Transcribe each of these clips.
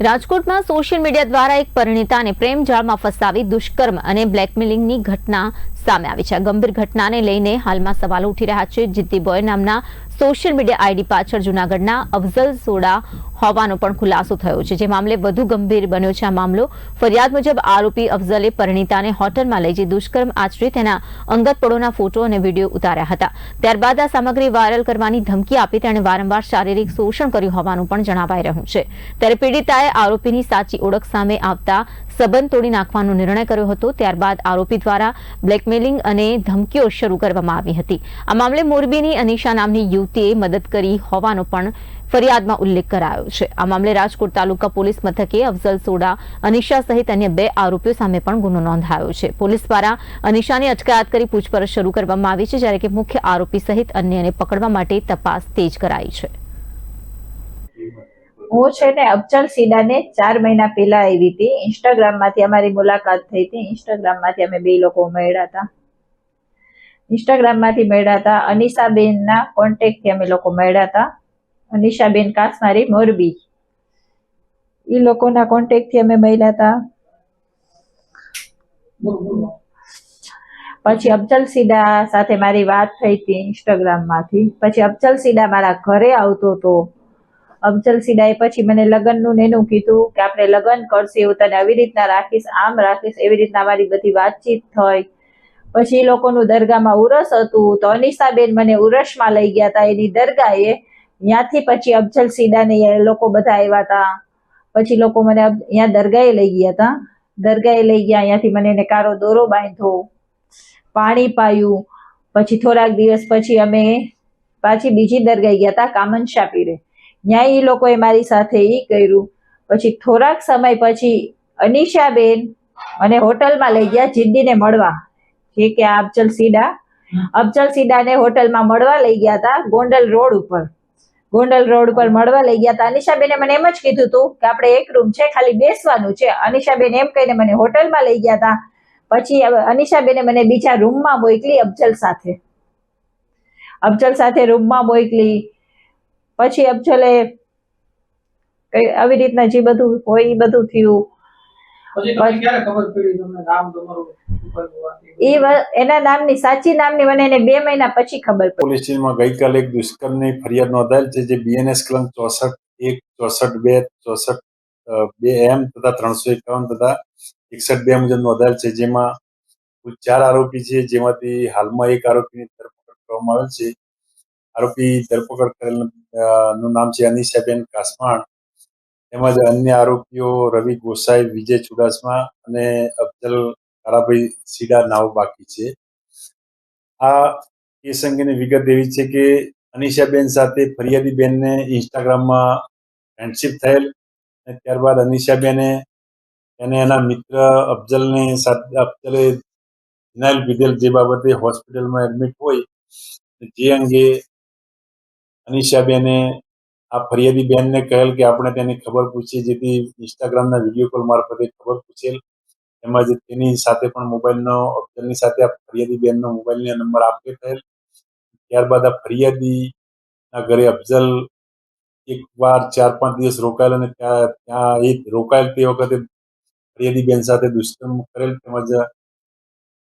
રાજકોટમાં social media દ્વારા એક પરિણીતાને પ્રેમ જાળમાં ફસાવી દુષ્કર્મ અને બ્લેકમેલિંગની ઘટના સામે આવી છે. ગંભીર ઘટનાને લઈને હાલમાં સવાલો ઉઠી રહ્યા છે. જીદ્દી બોય નામના સોશિયલ મીડિયા આઈડી પાછળ જૂનાગઢના અફઝલ સોડા હોવાનો પણ ખુલાસો થયો છે, જે મામલે વધુ ગંભીર બન્યો છે. આ મામલો ફરિયાદ મુજબ આરોપી અફઝલે પરિણીતાને હોટલમાં લઈ જઈ દુષ્કર્મ આચરી તેના અંગત પળોના ફોટો અને વિડીયો ઉતાર્યા હતા. ત્યારબાદ આ સામગ્રી વાયરલ કરવાની ધમકી આપી તેણે વારંવાર શારીરિક શોષણ કર્યું હોવાનું પણ જણાવાઈ રહ્યું છે. ત્યારે પીડિતાએ આરોપીની સાચી ઓળખ સામે આવતા સંબંધ તોડી નાખવાનો નિર્ણય કર્યો હતો. ત્યારબાદ આરોપી દ્વારા બ્લેકમેલિંગ અને ધમકીઓ શરૂ કરવામાં આવી હતી. આ મામલે મોરબીની અનિશા નામની યુવતીએ મદદ કરી હોવાનો પણ ફરિયાદમાં ઉલ્લેખ કરાયો છે. આ મામલે રાજકોટ તાલુકા પોલીસ મથકે અફઝલ સોડા, અનિશા સહિત અન્ય 2 આરોપીઓ સામે પણ ગુનો નોંધાયો છે. પોલીસ દ્વારા અનિશાની અટકાયત કરી પૂછપરછ શરૂ કરવામાં આવી છે, જ્યારે કે મુખ્ય આરોપી સહિત અન્યને પકડવા માટે તપાસ તેજ કરાઈ છે. હું છે ને અફઝલ સીડાને 4 મહિના પહેલા આવી હતી. ઇન્સ્ટાગ્રામમાંથી અમારી મુલાકાત થઈ હતી. ઇન્સ્ટાગ્રામમાંથી અમે 2 લોકો મળ્યા હતા. અનિશાબેનના કોન્ટેક્ટથી અમે લોકો મળ્યા હતા. અનિશાબેન કાસમારી મોરબી, એ લોકોના કોન્ટેક્ટથી અમે મળ્યા હતા. પછી અફઝલ સીડા સાથે મારી વાત થઈ હતી ઇન્સ્ટાગ્રામમાંથી. પછી અફઝલ સીડા મારા ઘરે આવતો હતો. અફઝલ સીડાએ પછી મને લગ્નનું એનું કીધું કે આપણે લગ્ન કરશે, હું તને આવી રીતના રાખીશ, આમ રાખીશ, એવી રીતના અમારી બધી વાતચીત થઈ. પછી એ લોકોનું દરગાહમાં ઉરસ હતું, તો અનિશાબેન મને ઉરસમાં લઈ ગયા હતા એની દરગાહે. ત્યાંથી પછી અફઝલ સીડાને એ લોકો બધા આવ્યા હતા. પછી લોકો મને અહીંયા દરગાહે લઈ ગયા હતા. દરગાહે લઈ ગયા, અહીંયાથી મને એને કારો દોરો બાંધ્યો, પાણી પાયું. પછી થોડાક દિવસ પછી અમે પાછી બીજી દરગાહે ગયા હતા, કામનશા પીરે. ત્યાં એ લોકોએ મારી સાથે એ કર્યું. પછી થોડાક સમય પછી અનિશાબેન મને હોટલમાં લઈ ગયા જીદ્દીને મળવા. જે કે અફઝલ સીડાને હોટલમાં મળવા લઈ ગયા હતા, ગોંડલ રોડ ઉપર મળવા લઈ ગયા હતા. અનિશાબેને મને એમ જ કીધું હતું કે આપણે એક રૂમ છે, ખાલી બેસવાનું છે. અનિશાબેન એમ કહીને મને હોટલમાં લઈ ગયા હતા. પછી અનિશાબેને મને બીજા રૂમમાં મોકલી અફઝલ સાથે રૂમમાં મોકલી. પછી અફઝલે આવી રીતના જે બધું હોય એ બધું થયું. એના નામની સાચી નામની મને એને 2 મહિના પછી ખબર પડી. પોલીસ સ્ટેશનમાં ગઈકાલે એક દુષ્કર્મની ફરિયાદ નોંધાયેલ છે, જે BNS કલમ 64(1), 64(2), 64(2)M તથા 351 તથા 61(2) મુજબ નોંધાયેલ છે. જેમાં કુલ 4 આરોપી છે, જેમાંથી હાલમાં એક આરોપીની ધરપકડ કરવામાં આવેલ છે. આરોપી ધરપકડ કરેલ નું નામ છે અનિશાબેન કાસમાણ. તેમજ અન્ય આરોપીઓ રવિ ગોસાઈ, વિજય ચુડાસમા અને અફઝલ કારાભાઈ સીડા નાવ બાકી છે. આ કેસ અંગેની વિગત એવી છે કે અનિશાબેન સાથે ફરિયાદી બેનને ઇન્સ્ટાગ્રામમાં ફ્રેન્ડશિપ થયેલ, અને ત્યારબાદ અનિશાબેને એને એના મિત્ર અફઝલે ફિનાઇલ પીધેલ, જે બાબતે હોસ્પિટલમાં એડમિટ હોય. જે અંગે અનિશાબેને આ ફરિયાદી બેનને કહેલ કે આપણે તેની ખબર પૂછીએ, જેથી ઇન્સ્ટાગ્રામના વિડીયો કોલ મારફતે ખબર પૂછેલ. તેમજ તેની સાથે પણ મોબાઈલનો અફઝલની સાથે આ ફરિયાદી બેનનો મોબાઈલનો નંબર આપે થયેલ. ત્યારબાદ આ ફરિયાદીના ઘરે અફઝલ એકવાર 4-5 દિવસ રોકાયેલ, અને ત્યાં એ રોકાયેલ તે વખતે ફરિયાદી બેન સાથે દુષ્કર્મ કરેલ. તેમજ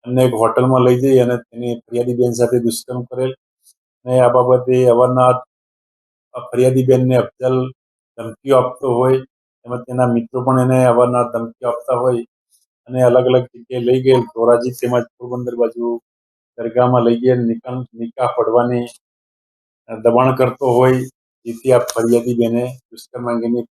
અન્ય એક હોટલમાં લઈ જઈ અને તેની ફરિયાદી બેન સાથે દુષ્કર્મ કરેલ. અને આ બાબતે અવારનવાર ફરિયાદી બેનને અફઝલ ધમકીઓ આપતો હોય, તેમજ તેના મિત્રો પણ એને અવારનવાર ધમકીઓ આપતા હોય, અને અલગ અલગ જગ્યાએ લઈ ગયેલ, ધોરાજી તેમજ પોરબંદર બાજુ દરગાહમાં લઈ ગયેલ, નિકાહ પડવાની દબાણ કરતો હોય, જેથી આ ફરિયાદી બેને દુષ્કર્મ અંગેની